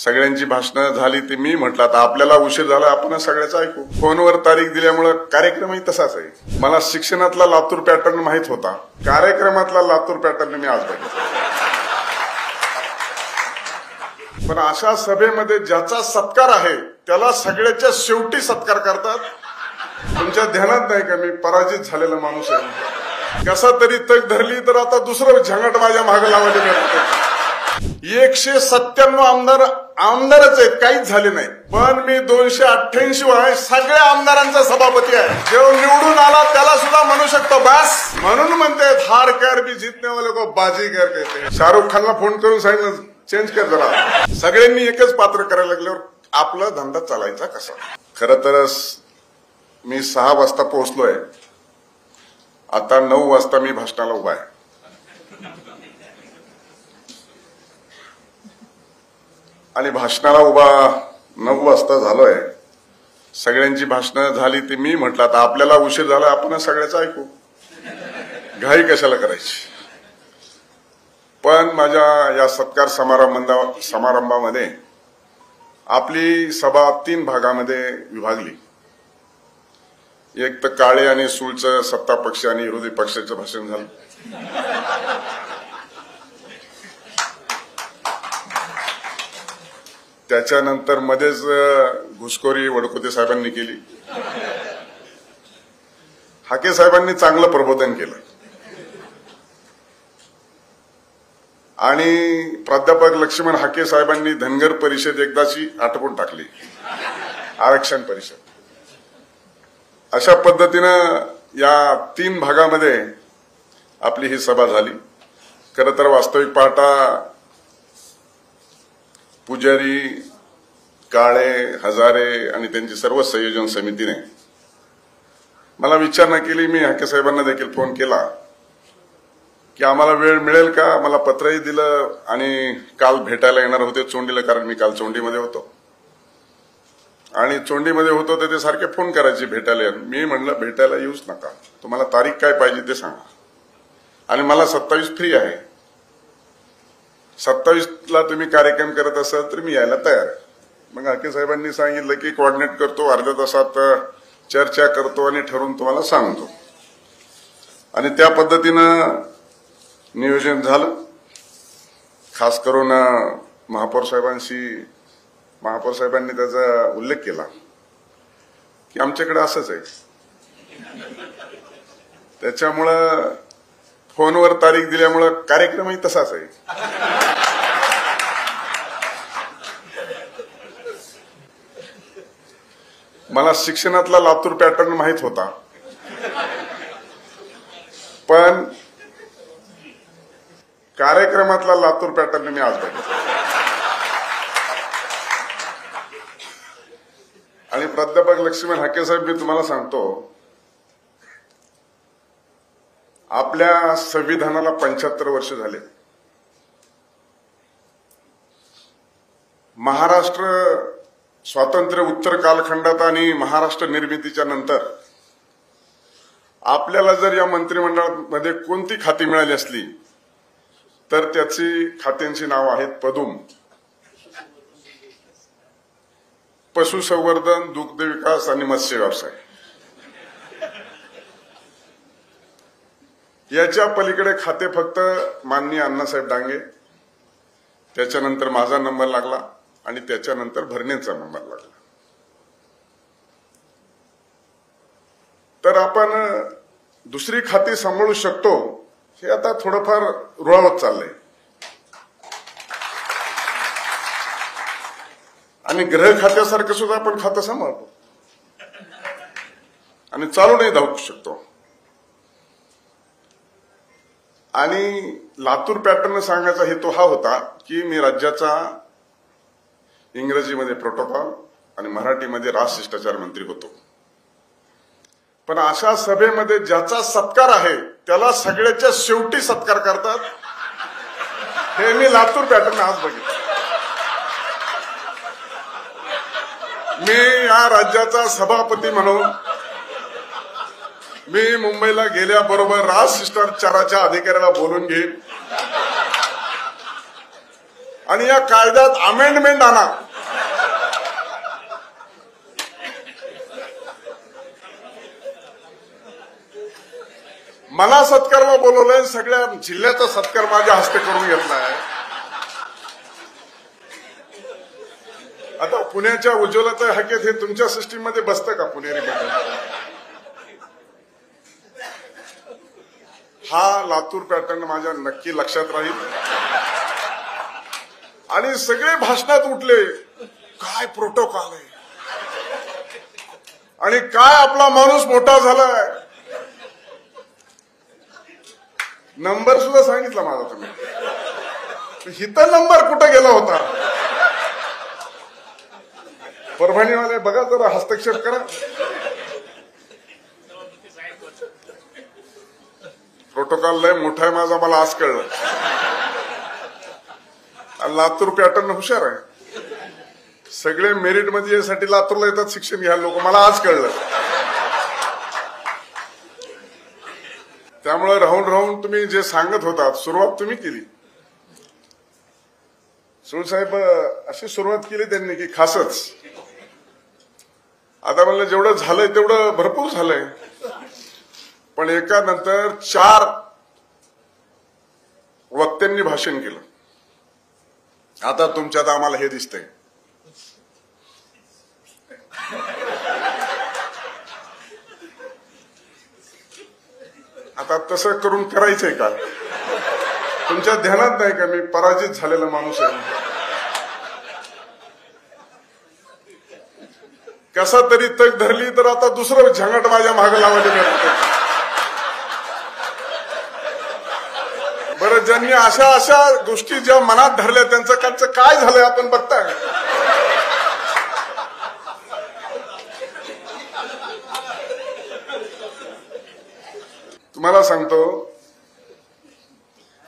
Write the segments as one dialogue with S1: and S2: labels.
S1: सगळ्यांची भाषणं झाली ती मी म्हटलं आता आपल्याला उशीर झाला आपण सगळ्याच ऐकू। फोनवर तारीख दिल्यामुळे कार्यक्रमही तसाच आहे। मला शिक्षणातला लातूर पॅटर्न माहित होता, कार्यक्रमातला लातूर पॅटर्न मी आज बघितला। पण अशा सभेमध्ये ज्याचा सत्कार आहे त्याला सगळ्याच्या शेवटी सत्कार करतात। तुमच्या ध्यानात नाही का मी पराजित झालेला माणूस आहे, कसा तरी तग धरली तर आता दुसरं झंगट माझ्या मागे लावायला मिळतं। 197 आमदारच आहेत, काहीच झाले नाही, पण मी 288 आहे, सगळ्या आमदारांचा सभापती आहे। जो निवडून आला त्याला सुद्धा म्हणू शकतो बस, म्हणून म्हणते हार कर भी जीतने वाले को बाजीगर कहते। शाहरुख खानला फोन करून सांगितलं चेंज कर जरा। सगळ्यांनी एकच पात्र करायला लागल्यावर आपला धंदा चालायचा कसा। खरं तर मी 6 वाजता पोहोचलोय, आता 9 वाजता मी भाषणाला उभा आहे। आणि भाषणाला उभा 9 वाजता झालोय। सगळ्यांची भाषणं झाली ती मी म्हटलं आता आपल्याला उशीर झाला आपण सगळ्याच ऐकू, घाई कशाला करायची। पण माझ्या या सत्कार समारंभामध्ये आपली सभा 3 भागामध्ये विभागली। एक तर काळे आणि सूळचं सत्ता पक्ष आणि विरोधी पक्षाचं भाषण झालं, त्याच्यानंतर मध्येच घुसखोरी वडकुते साहेबांनी केली। हाके साहेबांनी चांगलं प्रबोधन केलं आणि प्राध्यापक लक्ष्मण हाके साहेबांनी धनगर परिषद एकदाची आटपून टाकली, आरक्षण परिषद। अशा पद्धतीनं या 3 भागामध्ये आपली ही सभा झाली। खरं तर वास्तविक पाहता पुजारी, काळे, हजारे आणि त्यांची सर्व संयोजन समितीने मला विचारणा केली। मी हाके साहेबांना देखील फोन केला की आम्हाला वेळ मिळेल का। मला पत्रही दिलं आणि काल भेटायला येणार होते चोंडीला, कारण मी काल चोंडीमध्ये होतो आणि चोंडीमध्ये होतो तर ते सारखे फोन करायचे भेटायला। मी म्हणलं भेटायला येऊच नका, तुम्हाला तारीख काय पाहिजे ते सांगा आणि मला 27 फ्री आहे, 27ला तुम्ही कार्यक्रम करत असाल तर मी यायला तयार आहे। मग हाके साहेबांनी सांगितलं की कोऑर्डिनेट करतो, अर्ध्या तासात चर्चा करतो आणि ठरवून तुम्हाला सांगतो। आणि त्या पद्धतीनं नियोजन झालं। खास करून महापौर साहेबांनी त्याचा उल्लेख केला की आमच्याकडे असंच आहे, त्याच्यामुळं फोनवर तारीख दिल्यामुळं कार्यक्रमही तसाच आहे। मला शिक्षणातला लातूर पॅटर्न माहित होता, पण कार्यक्रमातला लातूर पॅटर्न मी आज बघितला। आणि प्राध्यापक लक्ष्मण हाके साहेब, मी तुम्हाला सांगतो, आपल्या संविधानाला 75 वर्ष झाले। महाराष्ट्र स्वातंत्र्य उत्तर कालखंडात आणि महाराष्ट्र निर्मितीच्या नंतर आपल्याला जर या मंत्रिमंडळामध्ये कोणती खाती मिळाली असली तर त्याची खात्यांची नाव आहेत पदुम, पशुसंवर्धन, दुग्ध विकास आणि मत्स्य व्यवसाय। याच्या पलीकडे खाते फक्त माननीय अण्णासाहेब डांगे, त्याच्यानंतर माझा नंबर लागला आणि त्याच्यानंतर भरणेचा नंबर लागला। तर आपण दुसरी खाती सांभाळू शकतो हे आता थोडंफार रुळावत चाललंय। आणि गृह खात्यासारखं सुद्धा आपण खातं सांभाळतो आणि चालूनही धावू शकतो। आणि लातूर पॅटर्न सांगायचा हेतू हा होता की मी राज्याचा इंग्रजीमध्ये प्रोटोकॉल आणि मराठीमध्ये राजशिष्टाचार मंत्री होतो। पण अशा सभेमध्ये ज्याचा सत्कार आहे त्याला सगळ्याच्या शेवटी सत्कार करतात, हे मी लातूर पॅटर्न आज बघितलं। मी या राज्याचा सभापती म्हणून मी मुंबईला गेल्याबरोबर राजशिष्टाचाराच्या अधिकाऱ्याला बोलून घेईन आणि या कायद्यात अमेंडमेंट आणा. मला सत्कारला बोलवलंय, सगळ्या जिल्ह्याचा सत्कार माझ्या हस्ते करून घेतला आहे. आता पुण्याच्या उज्ज्वलाचं हकीत हे तुमच्या सिस्टीममध्ये बसतं का पुणेरी मध्ये? हा लातूर पॅटर्न माझ्या नक्की लक्षात राहील. आणि सगळे भाषणात उठले, काय प्रोटोकॉल आहे आणि काय आपला माणूस मोठा झालाय. नंबर सुद्धा सांगितला माझा तुम्ही, हिथं नंबर कुठं गेला होता? परभणीवाले बघा जरा हस्तक्षेप करा. प्रोटोकॉल लय मोठा आहे माझा, मला आज कळलं. लातूर पॅटर्न हुशार आहे, सगळे मेरिट मध्ये यासाठी लातूरला येतात शिक्षण घ्यायला लोक, मला आज कळलं. त्यामुळे राहून राहून तुम्ही जे सांगत होतात, सुरुवात तुम्ही केली. साहेब अशी सुरुवात केली त्यांनी की खासच. आता म्हणलं जेवढं झालंय तेवढं भरपूर झालंय, पण एका नंतर 4 वक्त्यांनी भाषण केलं. आता तुमच्यात आम्हाला हे दिसतंय. आता तसं करून करायचंय का? तुमच्या ध्यानात नाही का मी पराजित झालेला माणूस आहे? कसा तरी तग धरली तर आता दुसरं झंगट माझ्या मागे लावायला मिळतं. बरं, ज्यांनी अशा गोष्टी ज्या मनात धरल्या त्यांचं काय झालंय आपण बघताय. तुम्हाला सांगतो,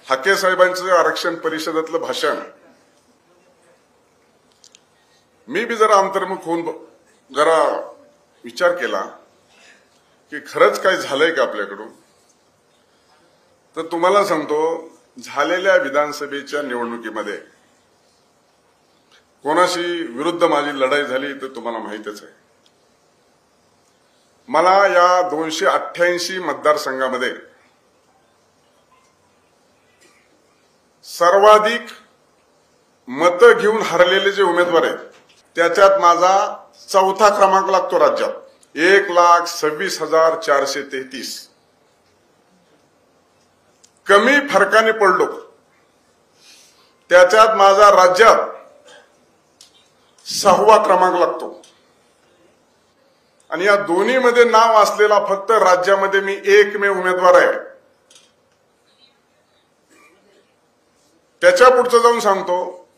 S1: हाके साहेबांचं आरक्षण परिषदेतलं भाषण मी बी जरा अंतर्मुख होऊन जरा विचार केला की खरंच काय झालंय का आपल्याकडून. तर तुम्हाला सांगतो, झालेल्या विधानसभेच्या निवडणुकीमध्ये कोणाशी विरुद्ध माझी लढाई झाली तर तुम्हाला माहितच आहे. मला या 288 मतदारसंघामध्ये सर्वाधिक मतं घेऊन हरलेले जे उमेदवार आहेत त्याच्यात माझा 4था क्रमांक लागतो राज्यात. 1,26,433 कमी फरकाने पडलो. त्याच्यात माझा राज्यात 6वा क्रमांक लागतो. आणि या दोन्हीमध्ये नाव असलेला फक्त राज्यामध्ये मी एकमेव उमेदवार आहे. त्याच्या पुढचं जाऊन सांगतो,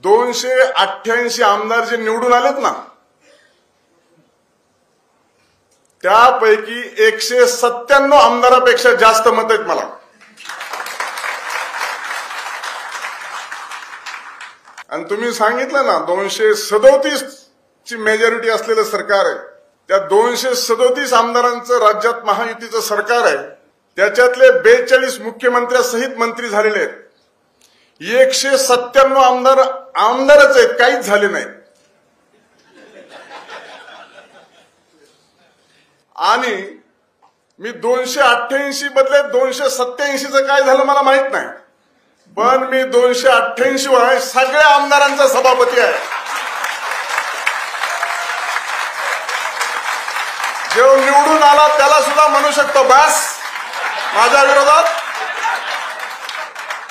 S1: 288 आमदार जे निवडून आलेत ना, त्यापैकी 197 आमदारापेक्षा जास्त मत आहेत मला. आणि तुम्ही सांगितलं ना 237 ची मेजॉरिटी असलेलं सरकार आहे. त्या 237 आमदारांचं राज्यात महायुतीचं सरकार आहे. त्याच्यातले 42 मुख्यमंत्र्यासहित मंत्री झालेले आहेत. 197 आमदारच आहेत, काहीच झाले नाहीत. आणि मी 288 बदले 287चं काय झालं मला माहित नाही, पण मी 288 आहे, सगळ्या आमदारांचा सभापती आहे. जो निवडून आला त्याला सुद्धा म्हणू शकतो बस माझ्या विरोधात.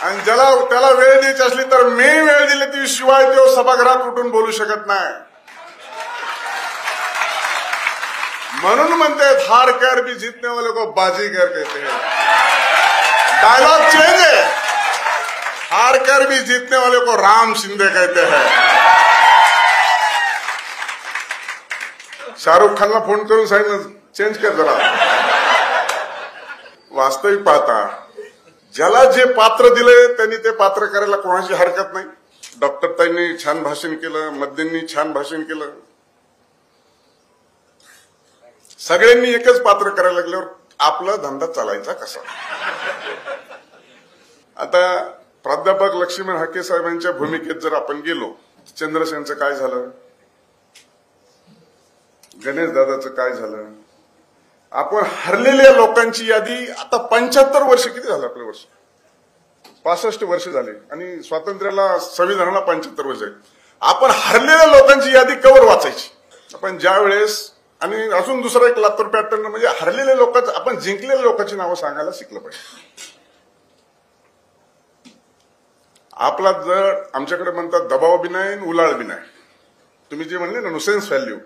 S1: आणि त्याला वेळ द्यायची असली तर मी वेळ दिली ती, शिवाय तो सभागृहात उठून बोलू शकत नाही. म्हणून म्हणते हार कर भी जीतने वाले को बाजीगर कहते हैं. डायलॉग चेंज है, हार कर भी जीतने वाले को राम शिंदे कहते हैं. शाहरुख खानला फोन करून सांगितलं चेंज कर जरा. वास्तविक पाहता ज्याला जे पात्र दिलंय त्यांनी ते पात्र करायला कोणाची हरकत नाही. डॉक्टर ताईंनी छान भाषण केलं, मध्यंनी छान भाषण केलं. सगळ्यांनी एकच पात्र करायला लागल्यावर आपला धंदा चालायचा कसा. आता प्राध्यापक लक्ष्मण हाके साहेबांच्या भूमिकेत जर आपण गेलो, चंद्रसेनचं काय झालं, गणेश दादाचं काय झालं, आपण हरलेल्या लोकांची यादी आता 75 वर्ष किती झालं आपलं वर्ष, 65 वर्ष झाले आणि स्वातंत्र्याला संविधानाला 75 वर्ष झाले. आपण हरलेल्या लोकांची यादी कवर वाचायची. आपण ज्या वेळेस आणि अजून दुसरा एक लातूर पॅटर्न म्हणजे हरलेल्या लोकांचं आपण जिंकलेल्या लोकांची नावं सांगायला शिकलं पाहिजे. आपला जर आमच्याकडे म्हणतात दबाव बी नाही उलाळ बी नाही, तुम्ही जे म्हणले ना नुसेन्स व्हॅल्यू,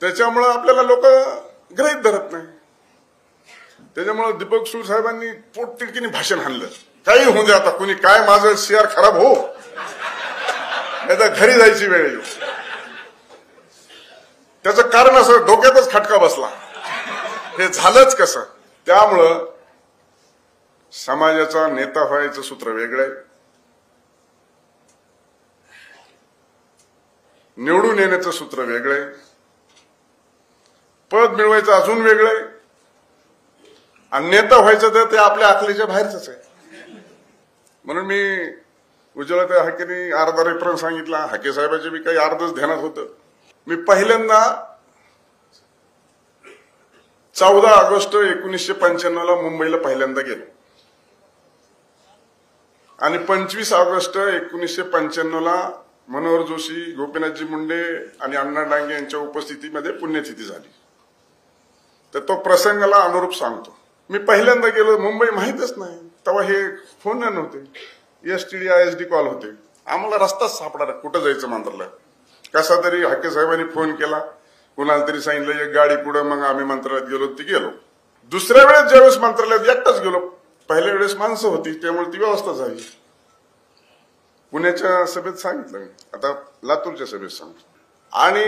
S1: त्याच्यामुळे आपल्याला लोक गृहीत धरत नाही. त्याच्यामुळे दीपक सूर साहेबांनी पोटतिडकीने भाषण हाणलं, काही होऊ दे आता, कुणी काय माझं शेअर खराब हो, आता घरी जायची वेळ येऊ. त्याचं कारण असं डोक्यातच खटका बसला, हे झालंच कसं. त्यामुळं समाजाचा नेता व्हायचं सूत्र वेगळं, निवडून येण्याचं सूत्र वेगळं, पद मिळवायचं अजून वेगळं, आणि नेता व्हायचं तर ते आपल्या अकलीच्या बाहेरच आहे. म्हणून मी उज्ज्वला हाकेने अर्धा रेफरन्स सांगितला, हाके साहेबांचे मी काही अर्धच ध्यानात होतं. मी पहिल्यांदा 14 ऑगस्ट 1995 मुंबईला पहिल्यांदा गेलो आणि 25 ऑगस्ट 1995 मनोहर जोशी, गोपीनाथजी मुंडे आणि अण्णा डांगे यांच्या उपस्थितीमध्ये पुण्यतिथी झाली. तर तो प्रसंगाला अनुरूप सांगतो. मी पहिल्यांदा गेलो, मुंबई माहीतच नाही, तेव्हा हे फोन नव्हते, STD ISD कॉल होते, आम्हाला रस्ताच सापडा कुठं जायचं मंत्रालय. कसा तरी हाके साहेबांनी फोन केला, कुणाला तरी सांगितलं एक गाडी पुढे, मग आम्ही मंत्रालयात गेलो. ती गेलो. दुसऱ्या वेळेस ज्यावेळेस मंत्रालयात एकटाच गेलो, पहिल्या वेळेस माणसं होती त्यामुळे ती व्यवस्था झाली. पुण्याच्या सभेत सांगितलं मी, आता लातूरच्या सभेत सांगतो. आणि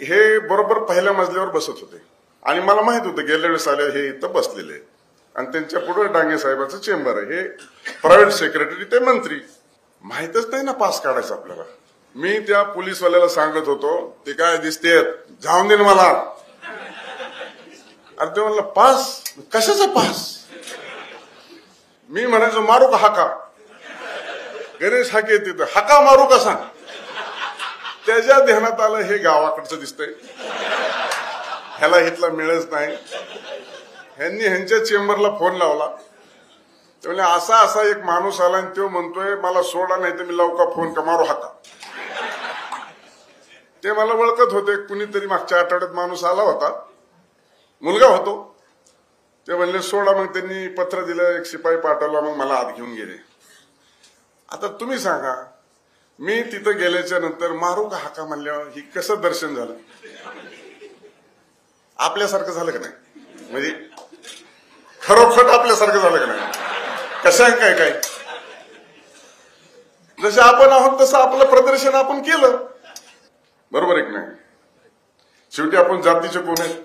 S1: हे बरोबर पहिल्या मजल्यावर बसत होते आणि मला माहित होतं गेल्या वेळेस आले हे इथं बसलेले आणि त्यांच्या पुढे डांगे साहेबांचं चेंबर आहे, हे प्रायव्हेट सेक्रेटरी, ते मंत्री. माहितच नाही ना पास काढायचं आपल्याला. मी त्या पोलीसवाल्याला सांगत होतो, ते काय दिसते जाऊन दे मला. अरे ते म्हणलं पास, कशाचा पास. मी म्हणायचो मारू का हाका, गणेश हाके तिथं हाका मारू का सांग. त्याच्या ध्यानात आलं हे गावाकडचं दिसतंय, ह्याला इथला मिळच नाही. ह्यांनी ह्यांच्या चेंबरला फोन लावला, ते म्हणजे असा असा एक माणूस आला आणि तो म्हणतोय मला सोडा नाही तर मी लावू का फोन का मारू हाका. ते मला ओळखत होते, कुणीतरी मागच्या आठवड्यात माणूस आला होता, मुलगा होतो. ते म्हणले सोडा, मग त्यांनी पत्र दिलं, एक शिपाई पाठवला, मग मला आत घेऊन गेले. आता तुम्ही सांगा, मी तिथं गेल्याच्या नंतर मारू का हाका म्हणल्यावर ही कसं दर्शन झालं, आपल्यासारखं झालं का नाही, म्हणजे खरोखर आपल्यासारखं झालं का नाही, कशा काय काय जसे आपण आहोत तसं आपलं प्रदर्शन आपण केलं, बरोबर आहे की नाही. शेवटी आपण जातीचे कोण आहेत,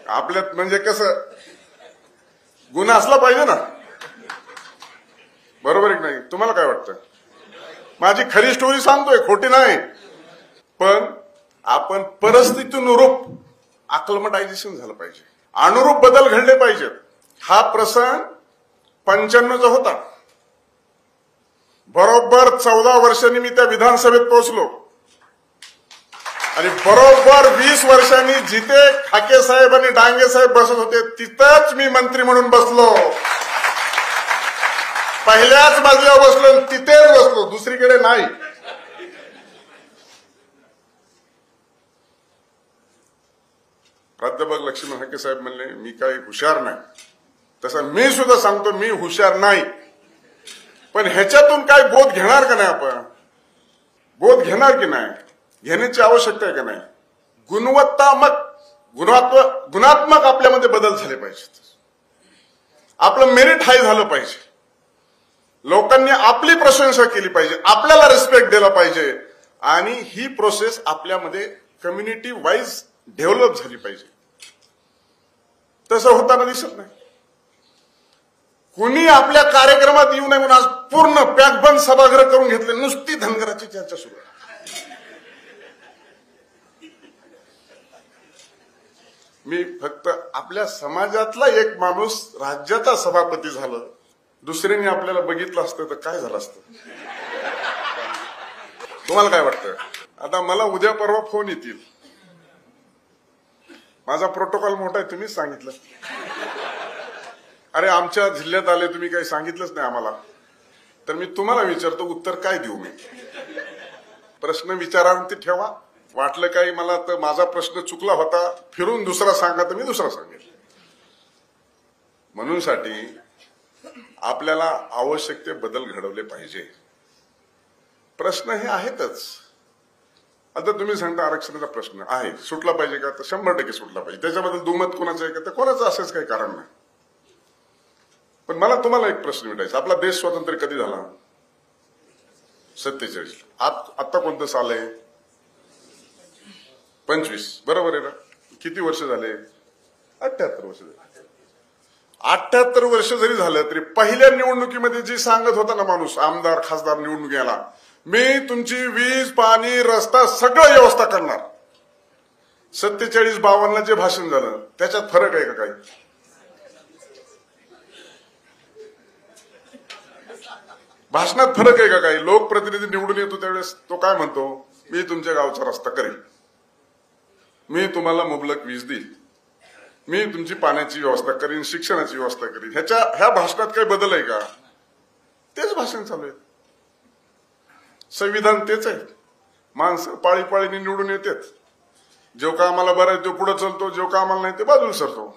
S1: आपल्यात म्हणजे कसं गुन्हा असला पाहिजे ना, बरोबर आहे की नाही. तुम्हाला काय वाटतं, माझी खरी स्टोरी सांगतोय, खोटी नाही. पण आपण परिस्थितीनुरूप अक्लमटायझेशन झालं पाहिजे, अनुरूप बदल घडले पाहिजेत. हा प्रसंग 95चा होता. बरोबर 14 वर्षांनी मी त्या विधानसभेत पोहोचलो आणि बरोबर 20 वर्षांनी जिथे हाके साहेब आणि डांगे साहेब बसत होते तिथंच मी मंत्री म्हणून बसलो. पहिल्याच मजल्यावर बसलो, तिथेच बसलो, दुसरीकडे नाही. प्राध्यापक लक्ष्मण हाके साहेब म्हणले मी काही हुशार नाही, तसं मी सुद्धा सांगतो मी हुशार नाही. पण ह्याच्यातून काय बोध घेणार का नाही, आपण बोध घेणार की नाही, घेण्याची आवश्यकता आहे का नाही. गुणात्मक आपल्यामध्ये बदल झाले पाहिजेत, आपलं मेरिट हाय झालं पाहिजे, लोकांनी आपली प्रशंसा केली पाहिजे, आपल्याला रिस्पेक्ट दिला पाहिजे आणि ही प्रोसेस आपल्यामध्ये कम्युनिटी वाईज डेव्हलप झाली पाहिजे. तसं होताना दिसत नाही. कुणी आपल्या कार्यक्रमात येऊ नये म्हणून आज पूर्ण पॅकबंद सभागृह करून घेतले, नुसती धनगराची चर्चा सुरू आहे. मी फक्त आपल्या समाजातला एक माणूस राज्याचा सभापती झालं दुसऱ्यांनी आपल्याला बघितलं असतं तर काय झालं असतं? तुम्हाला काय वाटतं? आता मला उद्या परवा फोन येतील, माझा प्रोटोकॉल मोठा आहे, तुम्हीच सांगितलं. अरे आमच्या जिल्ह्यात आले, तुम्ही काही सांगितलंच नाही आम्हाला. तर मी तुम्हाला विचारतो, उत्तर काय देऊ मी? प्रश्न विचारांती ठेवा. वाटलं काही मला तर माझा प्रश्न चुकला होता, फिरून दुसरा सांगा तर मी दुसरा सांगेल. म्हणून साठी आपल्याला आवश्यक ते बदल घडवले पाहिजे. प्रश्न हे आहेतच. आता तुम्ही सांगता आरक्षणाचा प्रश्न आहे, सुटला पाहिजे का? तर 100% सुटला पाहिजे. त्याच्याबद्दल दुमत कोणाचं आहे का? तर कोणाचं असेच काही कारण नाही. पण मला तुम्हाला एक प्रश्न विचारायचा, आपला देश स्वतंत्र कधी झाला? 47. आता कोणतं साल आहे? 25. बरोबर आहे ना? किती वर्ष झाले? 78 वर्ष झाले. 78 वर्ष जरी झालं तरी पहिल्या निवडणुकीमध्ये जी सांगत होता ना माणूस, आमदार खासदार निवडणुकीला, मी तुमची वीज पाणी रस्ता सगळं व्यवस्था करणार. 47-52 जे भाषण झालं त्याच्यात फरक आहे का काही? भाषणात फरक आहे का काही? लोकप्रतिनिधी निवडून येतो त्यावेळेस तो काय म्हणतो? मी तुमच्या गावचा रस्ता करेन, मी तुम्हाला मुबलक वीज देईल, मी तुमची पाण्याची व्यवस्था करीन, शिक्षणाची व्यवस्था करीन. ह्या भाषणात काही बदल आहे का? तेच भाषण चालू आहे. संविधान तेच आहे. माणसं पाळी पाळीने निवडून येतात. जो का आम्हाला बरं आहे तो पुढे चालतो, जो का आम्हाला नाही ते बाजूला सरतो.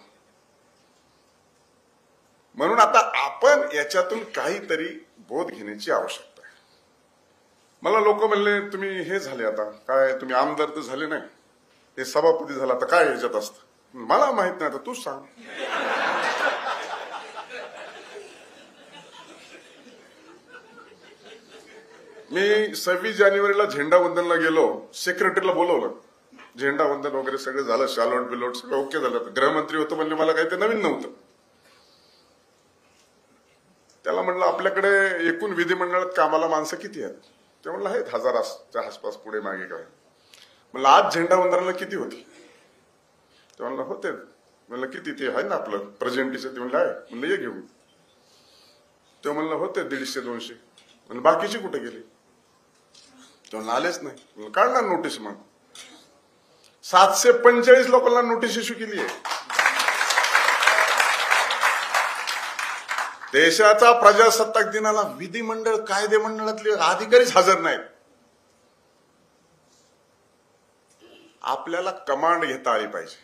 S1: म्हणून आता आपण याच्यातून काहीतरी बोध घेण्याची आवश्यकता आहे. मला लोक म्हणले, तुम्ही हे झाले आता काय, तुम्ही आमदार तर झाले नाही, हे सभापती झाला, तर काय याच्यात असतं? मला माहित नाही, आता तूच सांग. मी 26 जानेवारीला झेंडावंदनला गेलो, सेक्रेटरीला बोलवलं, झेंडावंदन वगैरे सगळं झालं, शालोट बिलोट सगळं ओके झालं. गृहमंत्री होतं म्हणजे मला काही ते नवीन नव्हतं. त्याला म्हणलं, आपल्याकडे एकूण विधिमंडळात कामाला माणसं किती आहेत? ते म्हणलं आहेत 1000च्या आसपास, पुढे मागे काय. म्हणलं आज झेंडावंदनाला किती होती? ते म्हणलं होते. म्हणलं किती? ते आहे ना आपलं प्रेझेंटीचं. ते म्हणलं आहे. म्हणलं ये घेऊन. ते म्हणलं होते 150-200. म्हणलं बाकीची कुठे गेली? ते म्हणलं आलेच नाही. म्हणलं काढणार नोटीस. मग 745 लोकांना नोटीस इश्यू केली आहे. देशाचा प्रजासत्ताक दिनाला विधिमंडळ कायदेमंडळातले अधिकारीच हजर नाहीत. आपल्याला कमांड घेता आली पाहिजे,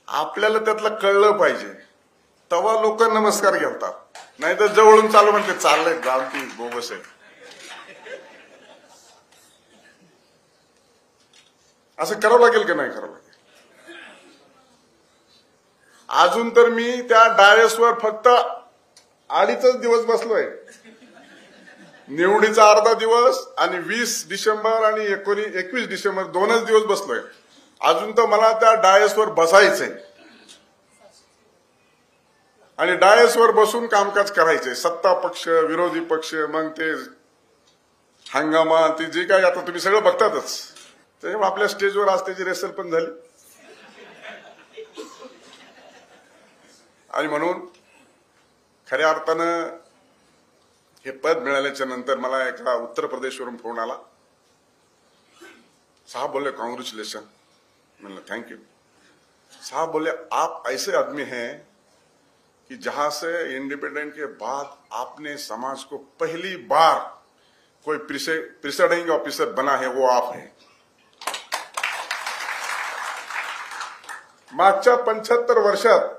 S1: आपल्याला त्यातलं कळलं पाहिजे, तेव्हा लोक नमस्कार घालतात. नाही तर जवळून चालू म्हणते, चाललंय गावठी बोगस आहे. असं करावं लागेल की नाही करावं लागेल? अजून तर मी त्या डायसवर फक्त 2.5 दिवस बसलोय. निवडीचा अर्धा दिवस आणि 20 डिसेंबर आणि 21 डिसेंबर 2च दिवस बसलोय. अजून तर मला त्या डायसवर बसायचंय आणि डायसवर बसून कामकाज करायचंय. सत्ता पक्ष, विरोधी पक्ष, मग ते हंगामा, ते जे काय आता तुम्ही सगळं बघतातच. त्याच्यामुळे आपल्या स्टेजवर आज त्याची रेसल पण झाली. आणि म्हणून खऱ्या अर्थानं हे पद मिळाल्याच्या नंतर मला एका उत्तर प्रदेशवरून फोन आला. साहब बोले कांग्रेचुलेशन. मैंने थैंक यू. साहब बोले आप ऐसे आदमी हैं कि जहां से इंडिपेंडेंट के बाद आपने समाज को पहली बार कोई प्रिसाइडिंग ऑफिसर बना है, वो आप हैं. मागच्या 75 वर्षात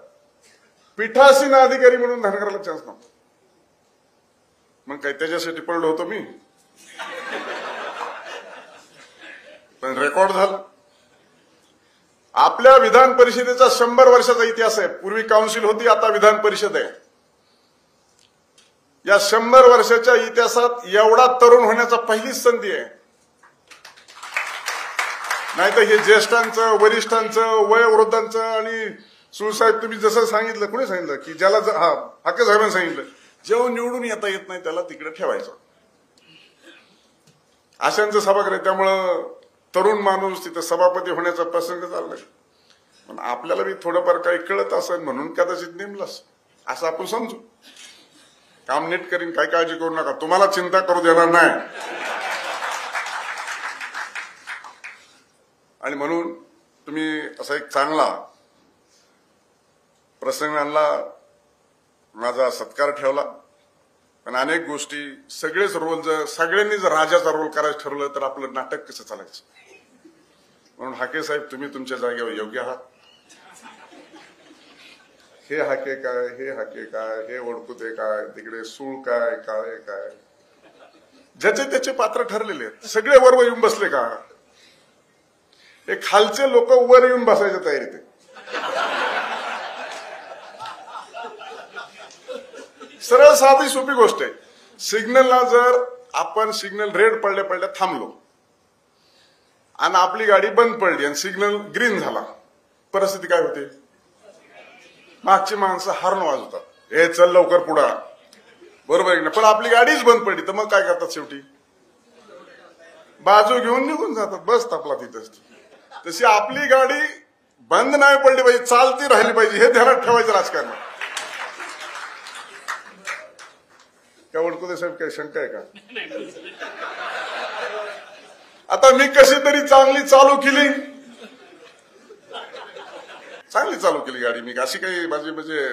S1: पीठासीन अधिकारी म्हणून धनगराला चान्स नव्हता. मग काही त्याच्यासाठी पडलो होतो मी, पण रेकॉर्ड झालं. आपल्या विधान परिषदेचा 100 वर्षाचा इतिहास आहे. पूर्वी काउन्सिल होती, आता विधान परिषद आहे. या 100 वर्षाच्या इतिहासात एवढा तरुण होण्याचा पहिलीच संधी आहे. नाहीतर हे ज्येष्ठांचं, वरिष्ठांचं, वयोवृद्धांचं आणि सुळसाहेब, तुम्ही जसं सांगितलं, कोणी सांगितलं की ज्याला हाके साहेबांनी सांगितलं, जेव्हा निवडून येता येत नाही त्याला तिकडे ठेवायचं. अशांचं सभागृह आहे. त्यामुळं तरुण माणूस तिथं सभापती होण्याचा प्रसंग चाललाय. पण आपल्याला बी थोडंफार काही कळत असेल म्हणून कदाचित नेमलंच असं आपण समजू. काम नीट करीन, काय काळजी करू नका, तुम्हाला चिंता करू देणार नाही. आणि म्हणून तुम्ही असा एक चांगला प्रसंग आणला, माझा सत्कार ठेवला. पण अनेक गोष्टी, सगळेच रोल जर सगळ्यांनी जर राजाचा रोल करायचं ठरवलं तर आपलं नाटक कसं चालायचं. म्हणून हाके साहेब, तुम्ही तुमच्या जागेवर योग्य आहात. हे हाके काय, हे हाके काय, हे ओळखुते काय, तिकडे सूळ काय, काळे काय, ज्याचे त्याचे पात्र ठरलेले आहेत. सगळे वर येऊन बसले का? हे खालचे लोक वर येऊन बसायच्या तयारीत आहे. सरळ साधी सोपी गोष्ट आहे. सिग्नलला जर आपण सिग्नल रेड पडल्या पडल्या थांबलो आणि आपली गाडी बंद पडली आणि सिग्नल ग्रीन झाला, परिस्थिती काय होते? मागची माणसं हॉर्न वाजवतात, हे चल लवकर पुढा, बरोबर आहे ना. पण आपली गाडीच बंद पडली तर मग काय करतात? शेवटी बाजू घेऊन निघून जातात, बस तापला तिथंच. तशी आपली गाडी बंद नाही पडली पाहिजे, चालती राहिली पाहिजे, हे ध्यानात ठेवायचं राजकारणात. काय ओळखते साहेब, काही शंका आहे का? आता मी कशी तरी चांगली चालू केली गाडी. मी अशी काही माझी म्हणजे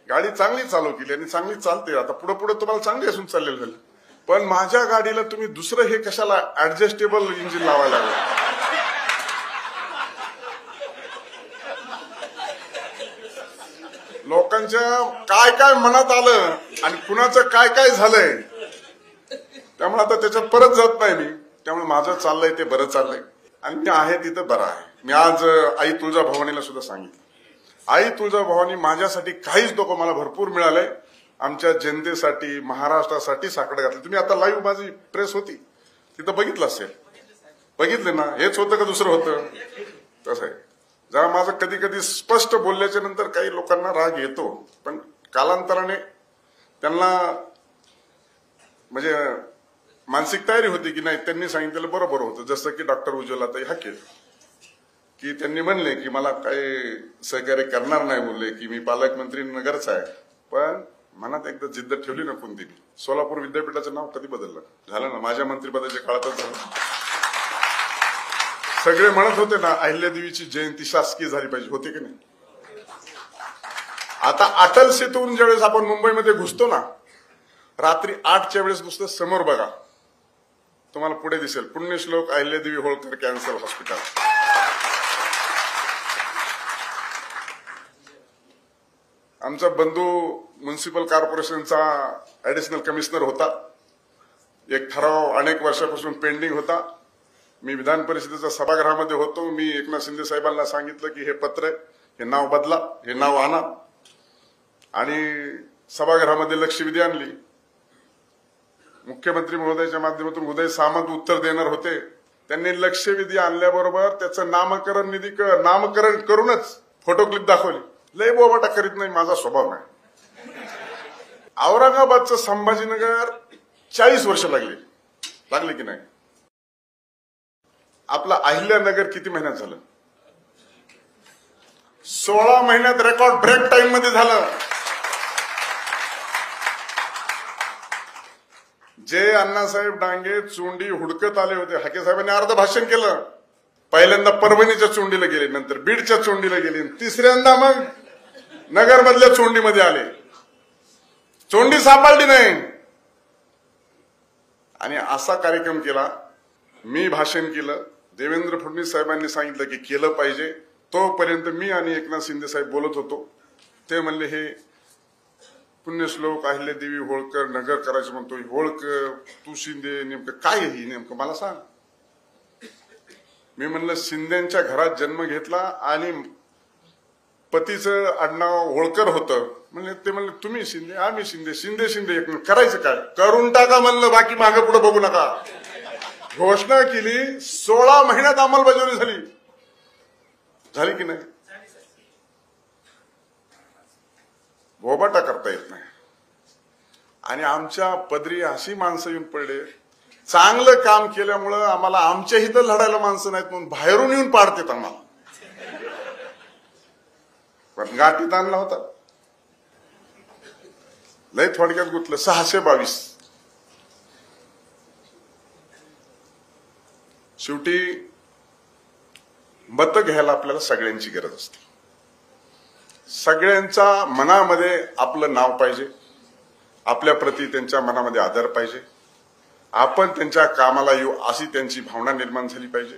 S1: गाडी चांगली चालू केली आणि चांगली चालते. आता पुढे पुढे तुम्हाला चांगली असून चाललेलं झालं. पण माझ्या गाडीला तुम्ही दुसरं हे कशाला ऍडजस्टेबल इंजिन लावायला लागलं? लोकांच्या काय काय मनात आलं आणि कुणाचं काय काय झालंय, त्यामुळे आता त्याच्यात परत जात नाही मी. त्यामुळे माझं चाललंय ते बरं चाललंय आणि मी आहे तिथं बरं आहे. मी आज आई तुळजाभवानीला सुद्धा सांगितलं, आई तुळजाभवानी माझ्यासाठी काहीच नको, मला भरपूर मिळालंय. आमच्या जनतेसाठी, महाराष्ट्रासाठी साकडं घातलं. तुम्ही आता लाईव्ह माझी प्रेस होती तिथं बघितलं असेल, बघितलं ना? हेच होतं का दुसरं होतं? तसं आहे. जरा माझं कधी कधी स्पष्ट बोलल्याच्या नंतर काही लोकांना राग येतो, पण कालांतराने त्यांना म्हणजे मानसिक तयारी होती की नाही, त्यांनी सांगितलेलं बरोबर होतं. जसं की डॉक्टर उज्ज्वलाताई हाके, की त्यांनी म्हणले की मला काही सहकार्य करणार नाही, बोलले की मी पालकमंत्री नगरचा आहे. पण मनात एकदा जिद्द ठेवली ना कोणती. सोलापूर विद्यापीठाचं नाव कधी बदललं? झालं ना, माझ्या मंत्रिपदाच्या काळातच झालं. सगळे म्हणत होते ना अहिल्यादेवीची जयंती शासकीय झाली पाहिजे, होते की नाही? आता अटल सेतून ज्यावेळेस आपण मुंबईमध्ये घुसतो ना, रात्री 8च्या वेळेस घुसतो, समोर बघा, तुम्हाला पुढे दिसेल पुण्यश्लोक अहिल्यादेवी होळकर कॅन्सर हॉस्पिटल. आमचा बंधू म्युन्सिपल कॉर्पोरेशनचा ऍडिशनल कमिशनर होता. एक ठराव अनेक वर्षापासून पेंडिंग होता. मी विधान परिषदेच्या सभागृहामध्ये होतो. मी एकनाथ शिंदे साहेबांना सांगितलं की हे पत्र आहे, हे नाव बदला, हे नाव आणा. आणि सभागृहामध्ये लक्षवेधी आणली. मुख्यमंत्री महोदयाच्या माध्यमातून उदय सामंत उत्तर देणार होते. त्यांनी लक्षवेधी आणल्याबरोबर त्याचं नामकरण करूनच फोटो क्लिप दाखवली. लय बोबाटा करीत नाही, माझा स्वभाव नाही. औरंगाबादचं संभाजीनगर 40 वर्ष लागली की नाही? आपला अहिल्यानगर किती महिन्यात झालं? 16 महिन्यात रेकॉर्ड ब्रेक टाइम मध्ये झालं. जे अण्णासाहेब डांगे चोंडी हुडकत आले होते, हाके साहेबांनी अर्ध भाषण केलं. पहिल्यांदा परभणीच्या चोंडीला गेले, नंतर बीडच्या चोंडीला गेले, तिसऱ्यांदा मग नगरमधल्या चोंडीमध्ये आले. चोंडी सापडली नाही आणि असा कार्यक्रम केला. मी भाषण केलं. देवेंद्र फडणवीस साहेबांनी सांगितलं की केलं पाहिजे. तोपर्यंत मी आणि एकनाथ शिंदे साहेब बोलत होतो. ते म्हणले हे पुण्यश्लोक अहिल्यादेवी होळकर नगर करायचं म्हणतो, होळकर तू शिंदे, नेमकं काय ही नेमकं मला सांग. मी म्हणलं शिंदेच्या घरात जन्म घेतला आणि पतीचं आडनाव होळकर होतं. म्हणले ते म्हणले तुम्ही शिंदे, आम्ही शिंदे, शिंदे शिंदे एक करायचं काय? करून टाका म्हणलं, बाकी मागे पुढे बघू नका. घोषणा केली. 16 महिन्यात अंमलबजावणी झाली की नाही? बोबाटा करता येत नाही. आणि आमच्या पदरी अशी माणसं येऊन पडले, चांगलं काम केल्यामुळं आम्हाला आमच्या इथं लढायला माणसं नाहीत म्हणून बाहेरून येऊन पाडतात आम्हाला. पण गाठीत आणला होता. लय थोडक्यात गुंतलं 622. शेवटी मत घ्यायला आपल्याला सगळ्यांची गरज असते. सगळ्यांच्या मनामध्ये आपलं नाव पाहिजे, आपल्या प्रती त्यांच्या मनामध्ये आदर पाहिजे, आपण त्यांच्या कामाला येऊ अशी त्यांची भावना निर्माण झाली पाहिजे.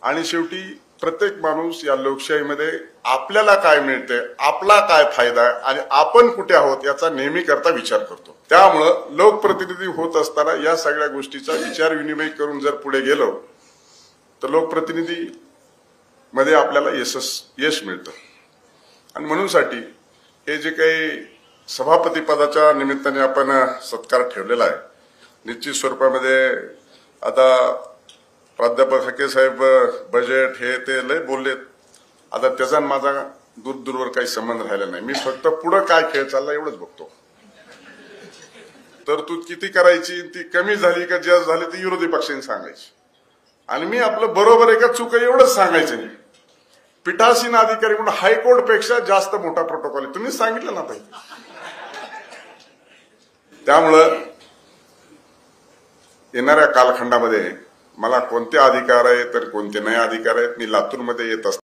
S1: आणि शेवटी प्रत्येक माणूस या लोकशाहीमध्ये आपल्याला काय मिळते, आपला काय फायदा आहे आणि आपण कुठे आहोत याचा नेहमी करता विचार करतो. त्यामुळं लोकप्रतिनिधी होत असताना या सगळ्या गोष्टीचा विचार विनिमय करून जर पुढे गेलो तर लोकप्रतिनिधी मध्ये आपल्याला यश मिळतं. आणि म्हणूनसाठी हे जे काही सभापती पदाच्या निमित्ताने आपण सत्कार ठेवलेला आहे, निश्चित स्वरूपामध्ये आता प्राध्यापक हके साहेब बजेट हे ते लय बोललेत. आता त्याचा माझा दूरवर काही संबंध राहिला नाही. मी फक्त पुढे काय खेळ चालला एवढंच बघतो. तरतूद किती करायची, ती कमी झाली का जास्त झाली ती विरोधी पक्षांनी सांगायची, आणि मी आपलं बरोबर आहे का चूक आहे एवढंच सांगायचं नाही. पीठासीन अधिकारी म्हणून हायकोर्ट पेक्षा जास्त मोठा प्रोटोकॉल आहे, तुम्हीच सांगितलं ना ताई. त्यामुळं येणाऱ्या कालखंडामध्ये मला कोणते अधिकार आहेत तर कोणते नाही अधिकार आहेत. मी लातूरमध्ये येत असतो.